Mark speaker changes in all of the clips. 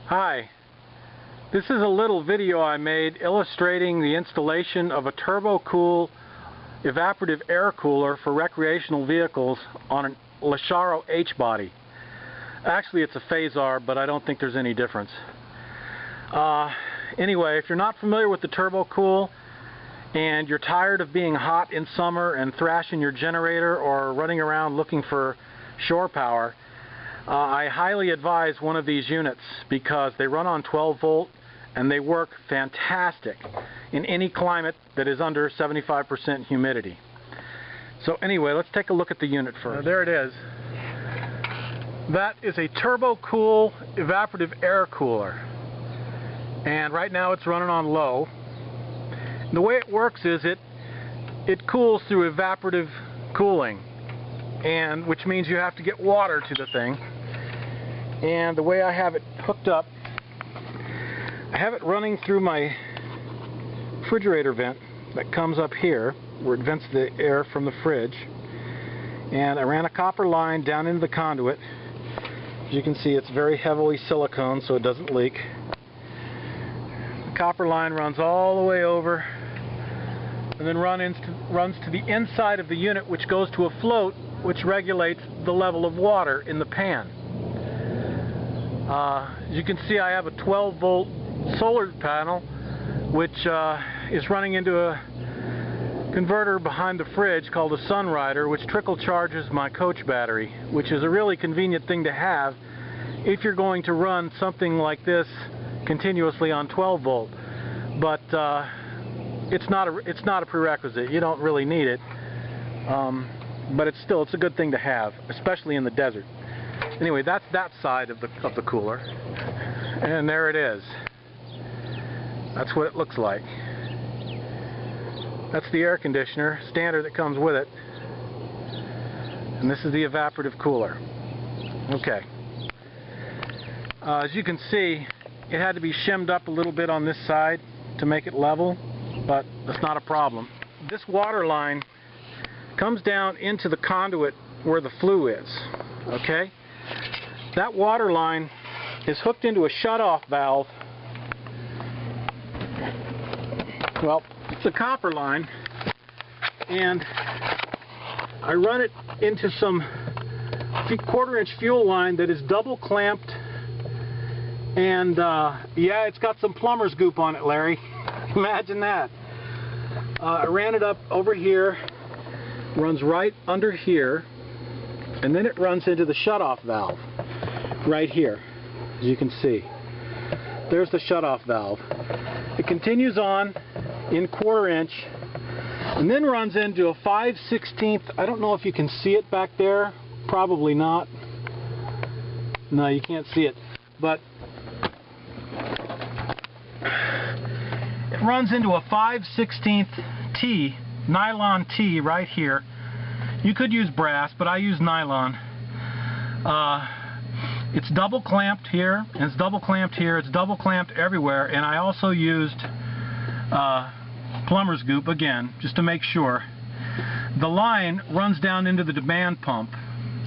Speaker 1: Hi, this is a little video I made illustrating the installation of a Turbokool evaporative air cooler for recreational vehicles on a Lesharo H-body. Actually it's a Phasar, but I don't think there's any difference. Anyway, if you're not familiar with the Turbokool and you're tired of being hot in summer and thrashing your generator or running around looking for shore power, I highly advise one of these units because they run on 12 volt and they work fantastic in any climate that is under 75% humidity. So anyway, let's take a look at the unit first. There it is. That is a Turbokool evaporative air cooler, and right now it's running on low. The way it works is it cools through evaporative cooling, and which means you have to get water to the thing. And the way I have it hooked up, I have it running through my refrigerator vent that comes up here where it vents the air from the fridge, and I ran a copper line down into the conduit. As you can see, it's very heavily silicone so it doesn't leak. The copper line runs all the way over and then runs to the inside of the unit, which goes to a float which regulates the level of water in the pan. As you can see, I have a 12 volt solar panel which is running into a converter behind the fridge called a Sunrider, which trickle charges my coach battery, which is a really convenient thing to have if you're going to run something like this continuously on 12 volt. But it's not a prerequisite. You don't really need it, but it's a good thing to have, especially in the desert. Anyway, that's that side of the cooler, and there it is. That's what it looks like. That's the air conditioner standard that comes with it, and this is the evaporative cooler. Okay. As you can see, it had to be shimmed up a little bit on this side to make it level, but that's not a problem. This water line comes down into the conduit where the flue is. Okay? That water line is hooked into a shutoff valve. Well, it's a copper line, and I run it into some 1/4 inch fuel line that is double clamped, and yeah, it's got some plumber's goop on it, Larry. Imagine that. I ran it up over here, runs right under here, and then it runs into the shutoff valve right here, as you can see. There's the shutoff valve. It continues on in 1/4 inch and then runs into a 5/16. I don't know if you can see it back there. Probably not. No, you can't see it. But it runs into a 5/16 T, nylon T right here. You could use brass, but I use nylon. It's double clamped here, and it's double clamped here, it's double clamped everywhere, and I also used plumber's goop again, just to make sure. The line runs down into the demand pump,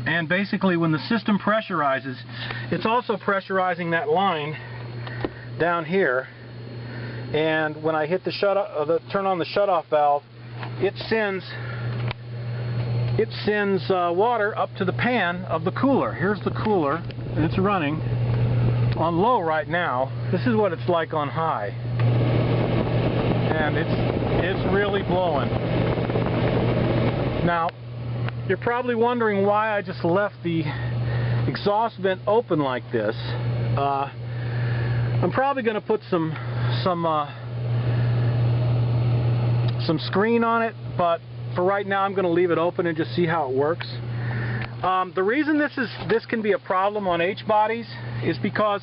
Speaker 1: and basically when the system pressurizes, it's also pressurizing that line down here, and when I hit the turn on the shutoff valve, it sends water up to the pan of the cooler. Here's the cooler, and it's running on low right now. This is what it's like on high, and it's really blowing. Now, you're probably wondering why I just left the exhaust vent open like this. I'm probably going to put some screen on it, but for right now I'm going to leave it open and just see how it works. The reason this can be a problem on H-bodies is because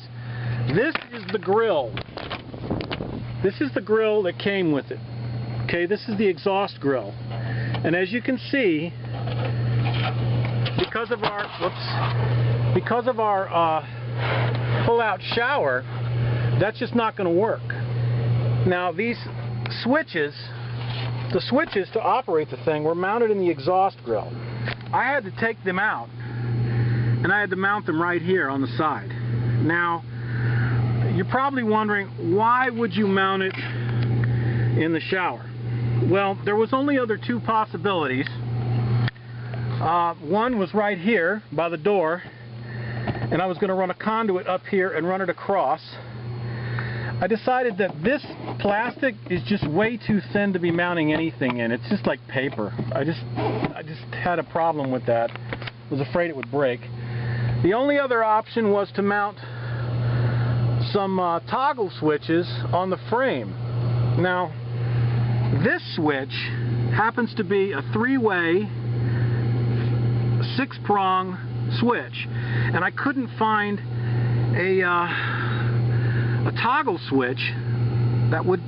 Speaker 1: this is the grill. This is the grill that came with it. Okay, this is the exhaust grill, and as you can see, because of our pull-out shower, that's just not going to work. Now these switches, the switches to operate the thing, were mounted in the exhaust grill. I had to take them out, and I had to mount them right here on the side. Now, You're probably wondering, why would you mount it in the shower? Well, there was only other two possibilities. One was right here by the door, and I was going to run a conduit up here and run it across. I decided that this plastic is just way too thin to be mounting anything in. It's just like paper. I just had a problem with that. Was afraid it would break. The only other option was to mount some toggle switches on the frame. Now, this switch happens to be a 3-way 6-prong switch, and I couldn't find a toggle switch that would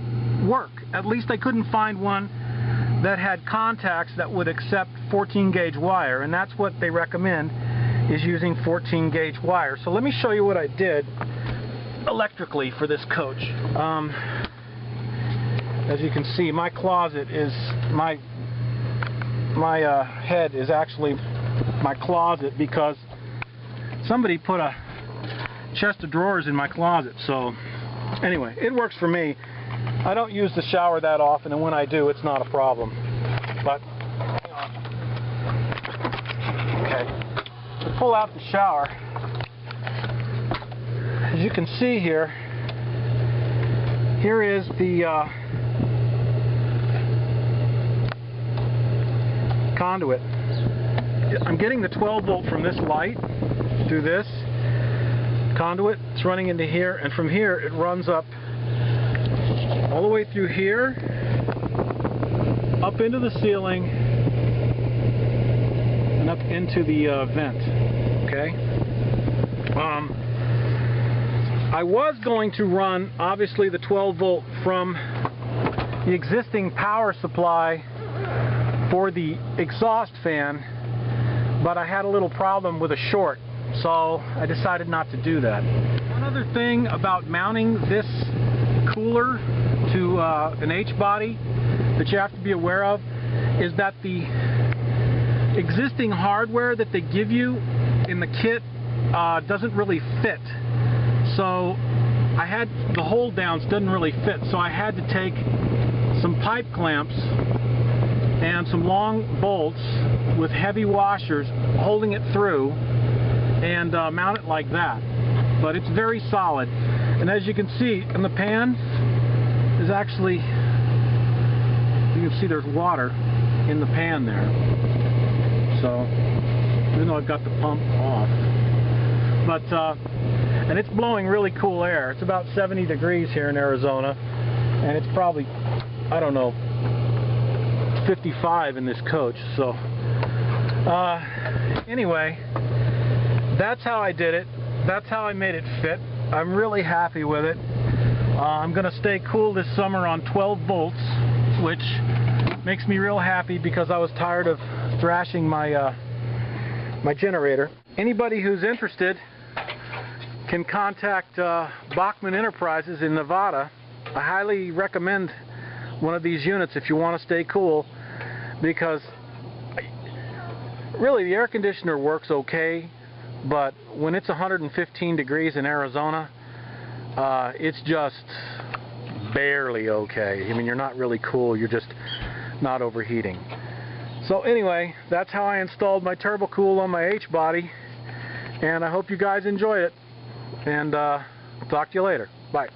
Speaker 1: work. At least I couldn't find one that had contacts that would accept 14 gauge wire, and that's what they recommend, is using 14 gauge wire. So let me show you what I did electrically for this coach. As you can see, my closet is my head is actually my closet, because somebody put a chest of drawers in my closet. So anyway, it works for me. I don't use the shower that often, and when I do, it's not a problem. But okay, to pull out the shower, as you can see here, here is the conduit. I'm getting the 12 volt from this light through this conduit. It's running into here, and from here it runs up all the way through here, up into the ceiling, and up into the vent. Okay. I was going to run, obviously, the 12 volt from the existing power supply for the exhaust fan, but I had a little problem with a short, so I decided not to do that. One other thing about mounting this cooler to an H-body that you have to be aware of is that the existing hardware that they give you in the kit doesn't really fit. So I had the hold downs doesn't really fit, so I had to take some pipe clamps and some long bolts with heavy washers holding it through and mount it like that. But it's very solid, and as you can see in the pan is actually, you can see there's water in the pan there. So even though I've got the pump off, but and it's blowing really cool air. It's about 70 degrees here in Arizona, and it's probably, I don't know, 55 in this coach. So anyway, that's how I did it. That's how I made it fit. I'm really happy with it. I'm going to stay cool this summer on 12 volts, which makes me real happy because I was tired of thrashing my my generator. Anybody who's interested can contact Bachman Enterprises in Nevada. I highly recommend one of these units if you want to stay cool, because really the air conditioner works okay, but when it's 115 degrees in Arizona, it's just barely okay. I mean, you're not really cool, you're just not overheating. So anyway, that's how I installed my Turbokool on my H-body, and I hope you guys enjoyed it. And talk to you later. Bye.